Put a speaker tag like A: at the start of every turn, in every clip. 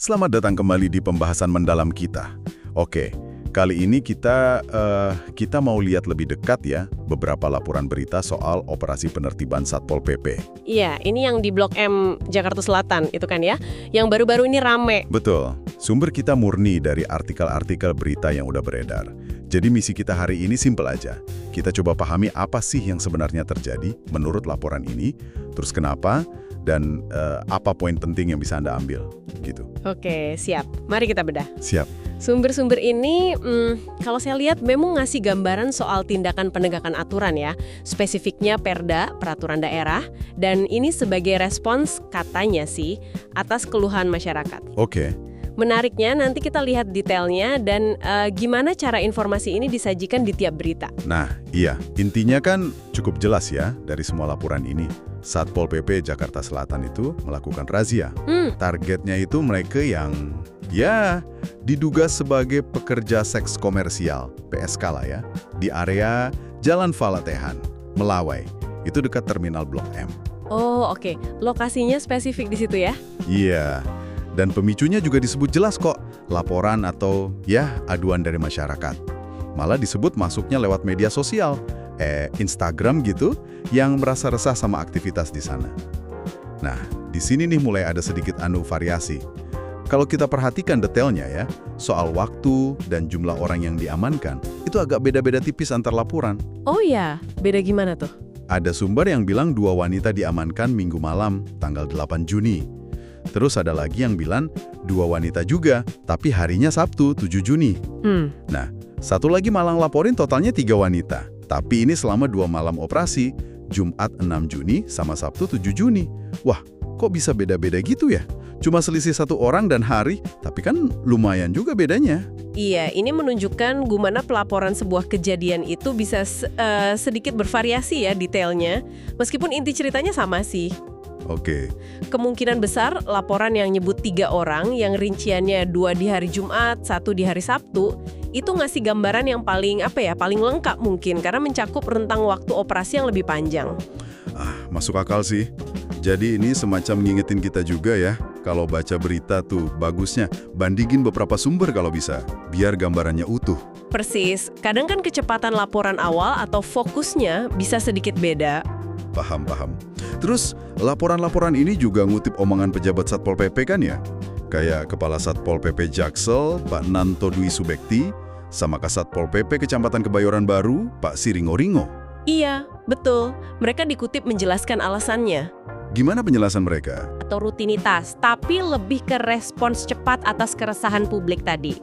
A: Selamat datang kembali di pembahasan mendalam kita. Oke, kali ini kita mau lihat lebih dekat ya beberapa laporan berita soal operasi penertiban Satpol PP.
B: Iya, ini yang di Blok M Jakarta Selatan itu kan ya, yang baru-baru ini rame.
A: Betul, sumber kita murni dari artikel-artikel berita yang udah beredar. Jadi misi kita hari ini simpel aja. Kita coba pahami apa sih yang sebenarnya terjadi menurut laporan ini, terus kenapa, dan apa poin penting yang bisa Anda ambil, gitu.
B: Oke, siap. Mari kita bedah.
A: Siap.
B: Sumber-sumber ini, kalau saya lihat memang ngasih gambaran soal tindakan penegakan aturan ya. Spesifiknya Perda, Peraturan Daerah, dan ini sebagai respons katanya sih atas keluhan masyarakat.
A: Oke.
B: Menariknya nanti kita lihat detailnya dan gimana cara informasi ini disajikan di tiap berita.
A: Nah, iya. Intinya kan cukup jelas ya dari semua laporan ini. Satpol PP Jakarta Selatan itu melakukan razia. Targetnya itu mereka yang, ya, diduga sebagai pekerja seks komersial, PSK lah ya, di area Jalan Falatehan, Melawai. Itu dekat Terminal Blok M.
B: Oh, oke. Lokasinya spesifik di situ ya?
A: Iya. Dan pemicunya juga disebut jelas kok, laporan atau ya aduan dari masyarakat. Malah disebut masuknya lewat media sosial, Instagram gitu, yang merasa resah sama aktivitas di sana. Nah, di sini nih mulai ada sedikit variasi. Kalau kita perhatikan detailnya ya, soal waktu dan jumlah orang yang diamankan, itu agak beda-beda tipis antar laporan.
B: Oh iya, beda gimana tuh?
A: Ada sumber yang bilang 2 wanita diamankan Minggu malam, tanggal 8 Juni. Terus ada lagi yang bilang 2 wanita juga, tapi harinya Sabtu, 7 Juni. Nah, satu lagi malang laporin totalnya 3 wanita. Tapi ini selama 2 malam operasi, Jumat 6 Juni sama Sabtu 7 Juni. Wah, kok bisa beda-beda gitu ya? Cuma selisih 1 orang dan hari, tapi kan lumayan juga bedanya.
B: Iya, ini menunjukkan gimana pelaporan sebuah kejadian itu bisa sedikit bervariasi ya detailnya. Meskipun inti ceritanya sama sih.
A: Oke.
B: Kemungkinan besar laporan yang nyebut 3 orang, yang rinciannya 2 di hari Jumat, 1 di hari Sabtu, itu ngasih gambaran yang paling lengkap mungkin, karena mencakup rentang waktu operasi yang lebih panjang.
A: Masuk akal sih. Jadi ini semacam ngingetin kita juga ya, kalau baca berita tuh bagusnya bandingin beberapa sumber kalau bisa, biar gambarannya utuh.
B: Persis, kadang kan kecepatan laporan awal atau fokusnya bisa sedikit beda.
A: Paham. Terus, laporan-laporan ini juga ngutip omongan pejabat Satpol PP kan ya? Kayak Kepala Satpol PP Jaksel, Pak Nanto Dwi Subekti, sama Kasatpol PP Kecamatan Kebayoran Baru, Pak Siringo-Ringo.
B: Iya, betul. Mereka dikutip menjelaskan alasannya.
A: Gimana penjelasan mereka?
B: Atau rutinitas, tapi lebih ke respons cepat atas keresahan publik tadi.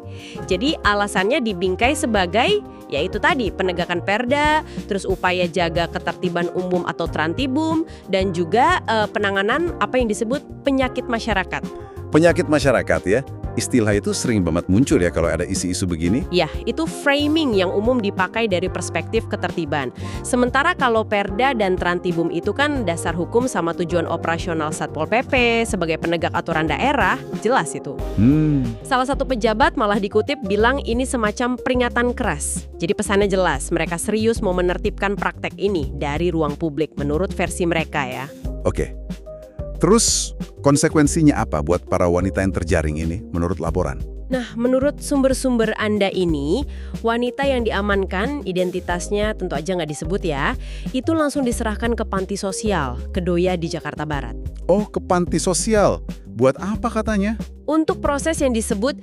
B: Jadi alasannya dibingkai sebagai, yaitu tadi, penegakan perda, terus upaya jaga ketertiban umum atau trantibum, dan juga penanganan apa yang disebut penyakit masyarakat.
A: Penyakit masyarakat ya? Istilah itu sering banget muncul ya kalau ada isu-isu begini.
B: Ya, itu framing yang umum dipakai dari perspektif ketertiban. Sementara kalau Perda dan Trantibum itu kan dasar hukum sama tujuan operasional Satpol PP sebagai penegak aturan daerah, jelas itu. Salah satu pejabat malah dikutip bilang ini semacam peringatan keras. Jadi pesannya jelas, mereka serius mau menertibkan praktek ini dari ruang publik menurut versi mereka ya.
A: Oke. Terus konsekuensinya apa buat para wanita yang terjaring ini menurut laporan?
B: Nah, menurut sumber-sumber Anda ini, wanita yang diamankan, identitasnya tentu aja nggak disebut ya, itu langsung diserahkan ke panti sosial, Kedoya di Jakarta Barat.
A: Oh, ke panti sosial. Buat apa katanya?
B: Untuk proses yang disebut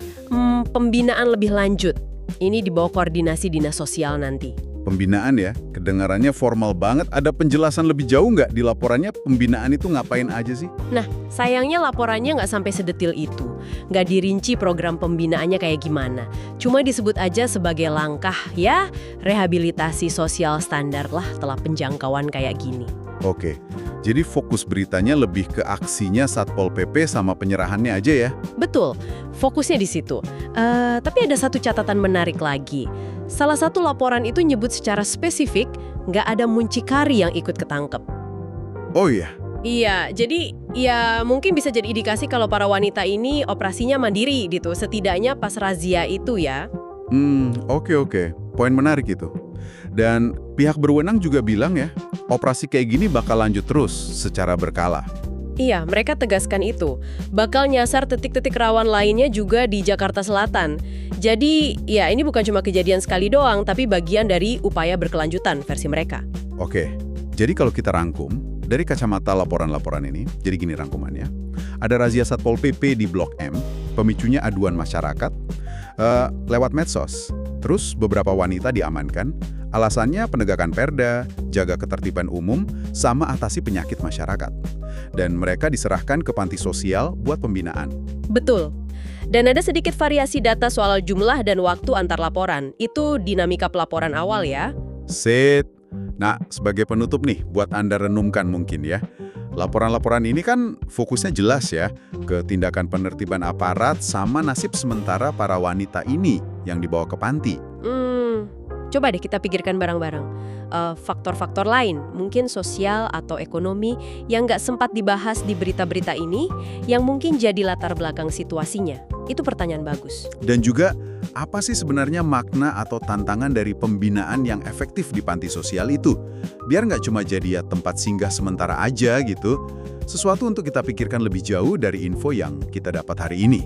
B: pembinaan lebih lanjut. Ini di bawah koordinasi dinas sosial nanti.
A: Pembinaan ya, kedengarannya formal banget. Ada penjelasan lebih jauh nggak di laporannya pembinaan itu ngapain aja sih?
B: Nah, sayangnya laporannya nggak sampai sedetil itu. Nggak dirinci program pembinaannya kayak gimana. Cuma disebut aja sebagai langkah ya, rehabilitasi sosial standar lah setelah penjangkauan kayak gini.
A: Oke, jadi fokus beritanya lebih ke aksinya Satpol PP sama penyerahannya aja ya?
B: Betul, fokusnya di situ. Tapi ada satu catatan menarik lagi. Salah satu laporan itu nyebut secara spesifik nggak ada muncikari yang ikut ketangkep.
A: Oh iya?
B: Iya, jadi ya mungkin bisa jadi indikasi kalau para wanita ini operasinya mandiri gitu, setidaknya pas razia itu ya.
A: Oke. Poin menarik itu. Dan pihak berwenang juga bilang ya, operasi kayak gini bakal lanjut terus secara berkala.
B: Iya, mereka tegaskan itu. Bakal nyasar titik-titik rawan lainnya juga di Jakarta Selatan. Jadi, ya ini bukan cuma kejadian sekali doang, tapi bagian dari upaya berkelanjutan versi mereka.
A: Oke, jadi kalau kita rangkum, dari kacamata laporan-laporan ini, jadi gini rangkumannya. Ada razia Satpol PP di Blok M, pemicunya aduan masyarakat, lewat medsos. Terus beberapa wanita diamankan, alasannya penegakan perda, jaga ketertiban umum, sama atasi penyakit masyarakat. Dan mereka diserahkan ke panti sosial buat pembinaan.
B: Betul. Dan ada sedikit variasi data soal jumlah dan waktu antar laporan. Itu dinamika pelaporan awal ya.
A: Sip. Nah, sebagai penutup nih, buat Anda renungkan mungkin ya. Laporan-laporan ini kan fokusnya jelas ya, ke tindakan penertiban aparat sama nasib sementara para wanita ini yang dibawa ke panti.
B: Coba deh kita pikirkan bareng-bareng. Faktor-faktor lain, mungkin sosial atau ekonomi, yang nggak sempat dibahas di berita-berita ini, yang mungkin jadi latar belakang situasinya. Itu pertanyaan bagus.
A: Dan juga, apa sih sebenarnya makna atau tantangan dari pembinaan yang efektif di panti sosial itu? Biar nggak cuma jadi ya tempat singgah sementara aja gitu. Sesuatu untuk kita pikirkan lebih jauh dari info yang kita dapat hari ini.